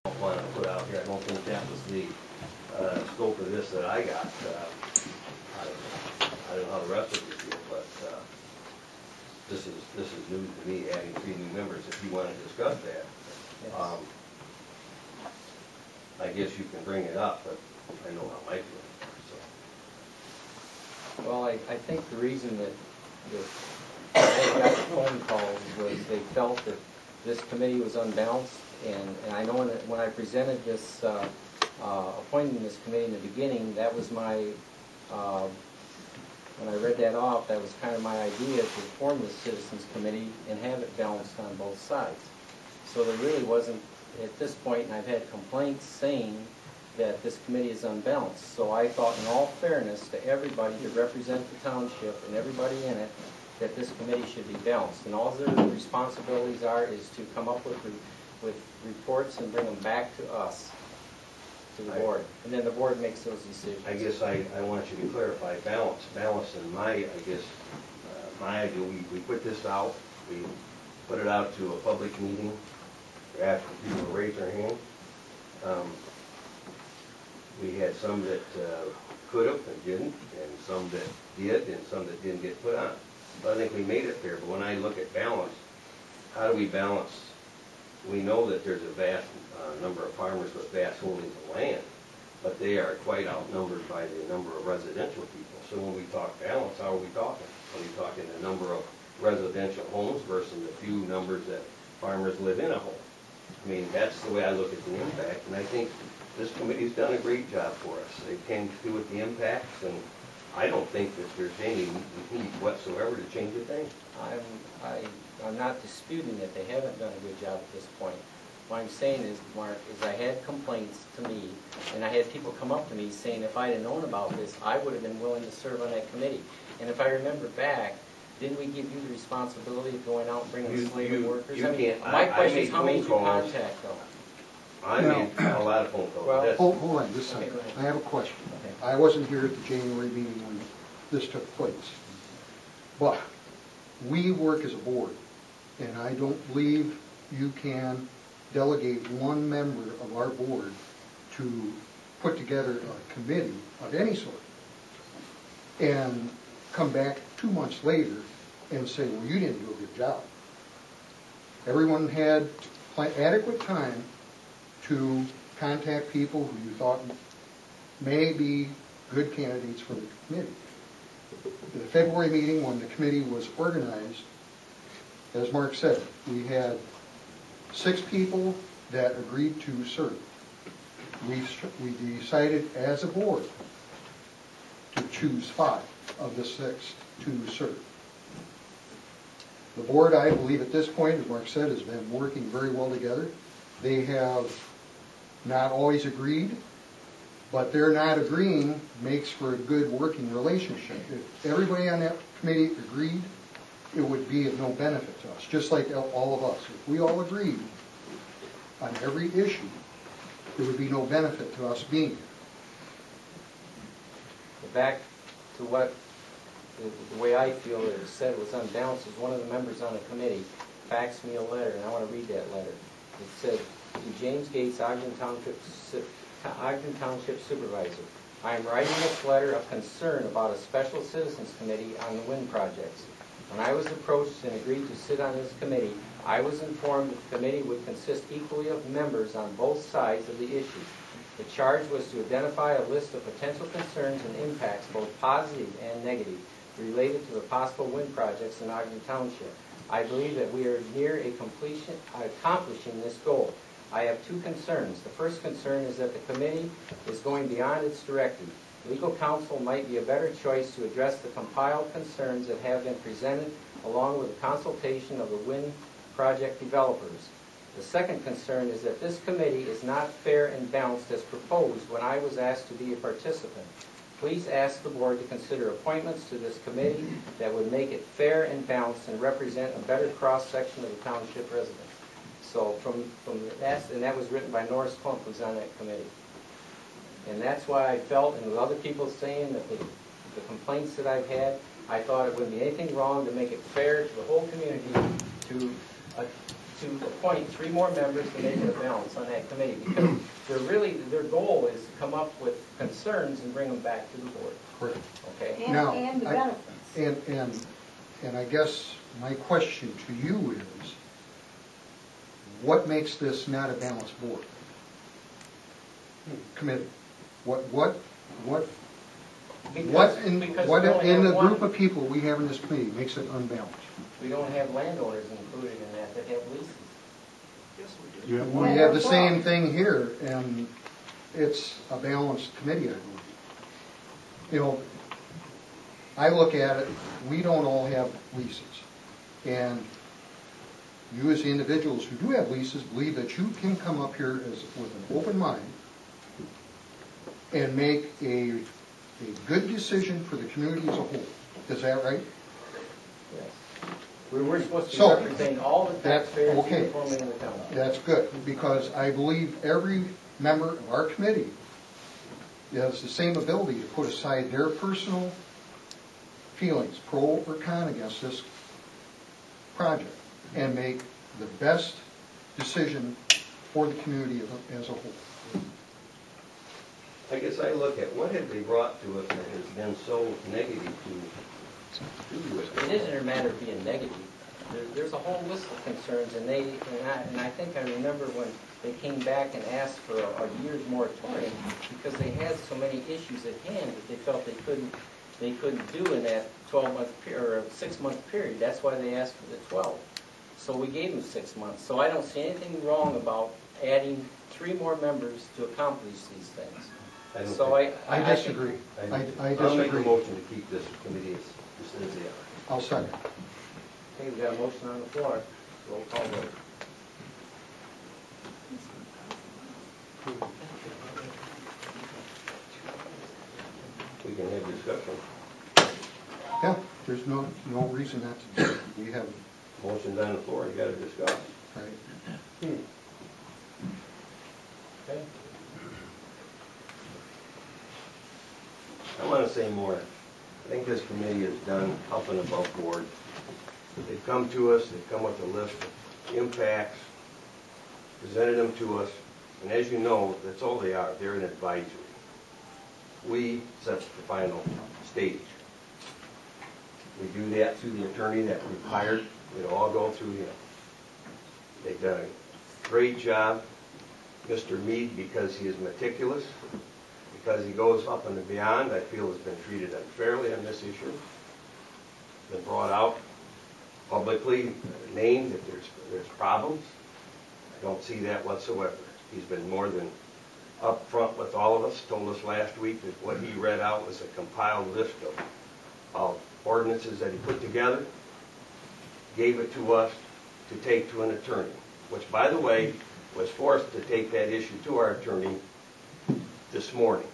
don't want to put out here. I don't think that was the scope of this that I got. I don't know how the rest of you feel, but this is news to me, adding 3 new members. If you want to discuss that, yes. I guess you can bring it up, but I know how my feelings are. So. Well, I think the reason that I got the phone calls was they felt that this committee was unbalanced, and I know when I presented this appointing this committee in the beginning, that was my when I read that off, that was kind of my idea to form the Citizens Committee and have it balanced on both sides. So there really wasn't, at this point, and I've had complaints saying that this committee is unbalanced. So I thought, in all fairness to everybody to represent the township and everybody in it, that this committee should be balanced. And all their responsibilities are is to come up with reports and bring them back to us, to the board. And then the board makes those decisions. I guess I want you to clarify balance. Balance in my idea, we put this out, we put it out to a public meeting, we asked people to raise their hand. We had some that could have and didn't, and some that did, and some that didn't get put on. But I think we made it fair. But when I look at balance, how do we balance? We know that there's a vast number of farmers with vast holdings of land, but they are quite outnumbered by the number of residential people. So when we talk balance, how are we talking? Are we talking the number of residential homes versus the few numbers that farmers live in a home? I mean, that's the way I look at the impact, and I think this committee's done a great job for us. They came through with the impacts, and I don't think that there's any need whatsoever to change a thing. I'm not disputing that they haven't done a good job at this point. What I'm saying is, Mark, is I had complaints to me, and I had people come up to me saying if I had known about this, I would have been willing to serve on that committee. And if I remember back, didn't we give you the responsibility of going out and bringing slavery workers? My question is, how many did you contact, though? I made a lot of phone calls. Well, hold on just a second. I have a question. Okay. I wasn't here at the January meeting when this took place. But we work as a board, and I don't believe you can delegate one member of our board to put together a committee of any sort and come back 2 months later and say, well, you didn't do a good job. Everyone had adequate time to contact people who you thought may be good candidates for the committee. The February meeting, when the committee was organized, as Mark said, we had 6 people that agreed to serve. We decided as a board to choose 5 of the 6 to serve. The board, I believe at this point, as Mark said, has been working very well together. They have not always agreed, but their not agreeing makes for a good working relationship. If everybody on that committee agreed, it would be of no benefit to us, just like all of us. If we all agreed on every issue, there would be no benefit to us being here. Back to what the way I feel it was said was unbalanced is one of the members on the committee faxed me a letter, and I want to read that letter. It said, to James Gates, Ogden Township Supervisor, I am writing this letter of concern about a special citizens committee on the wind projects. When I was approached and agreed to sit on this committee, I was informed that the committee would consist equally of members on both sides of the issue. The charge was to identify a list of potential concerns and impacts, both positive and negative, related to the possible wind projects in Ogden Township. I believe that we are near accomplishing this goal. I have 2 concerns. The first concern is that the committee is going beyond its directive. Legal counsel might be a better choice to address the compiled concerns that have been presented along with the consultation of the wind project developers. The second concern is that this committee is not fair and balanced as proposed when I was asked to be a participant. Please ask the board to consider appointments to this committee that would make it fair and balanced and represent a better cross-section of the township residents. So and that was written by Norris Klump, who's on that committee. And that's why I felt, and with other people saying that the complaints that I've had, I thought it wouldn't be anything wrong to make it fair to the whole community to to appoint 3 more members to make it a balance on that committee, because their goal is to come up with concerns and bring them back to the board. Correct. Okay? Now, And the benefits. And I guess my question to you is, what makes this not a balanced board? Committee. What in the group of people we have in this committee makes it unbalanced? We don't have landowners included in that have leases. Yes, we do. We have the same thing here, and it's a balanced committee, I believe. You know, I look at it, we don't all have leases. And you as the individuals who do have leases believe that you can come up here with an open mind and make a good decision for the community as a whole. Is that right? Yes. We're supposed to represent all the taxpayers uniformly in the county. That's good, because I believe every member of our committee has the same ability to put aside their personal feelings, pro or con, against this project, and make the best decision for the community as a whole. I guess I look at what have they brought to us that has been so negative to it. It isn't a matter of being negative. There's a whole list of concerns, and I think I remember when they came back and asked for a year's moratorium because they had so many issues at hand that they felt they couldn't do in that 12-month period or 6-month period. That's why they asked for the 12. So we gave them 6 months. So I don't see anything wrong about adding 3 more members to accomplish these things. I disagree. I disagree. I'll make a motion to keep this committee just as they are. I'll second. Okay, we got a motion on the floor. Roll call vote. We can have discussion. Yeah, there's no reason not to do it. We have, Motion's on the floor, you gotta discuss. right? Okay. I want to say more. I think this committee has done up and above board. They've come to us, they've come with a list of impacts, presented them to us, and as you know, that's all they are. They're an advisory. We set the final stage. We do that through the attorney that we've hired. It'll all go through him. They've done a great job. Mr. Mead, because he is meticulous, because he goes up and beyond, I feel has been treated unfairly on this issue. Been brought out publicly, named that there's problems. I don't see that whatsoever. He's been more than upfront with all of us, told us last week that what he read out was a compiled list of ordinances that he put together, gave it to us to take to an attorney, which, by the way, was forced to take that issue to our attorney this morning.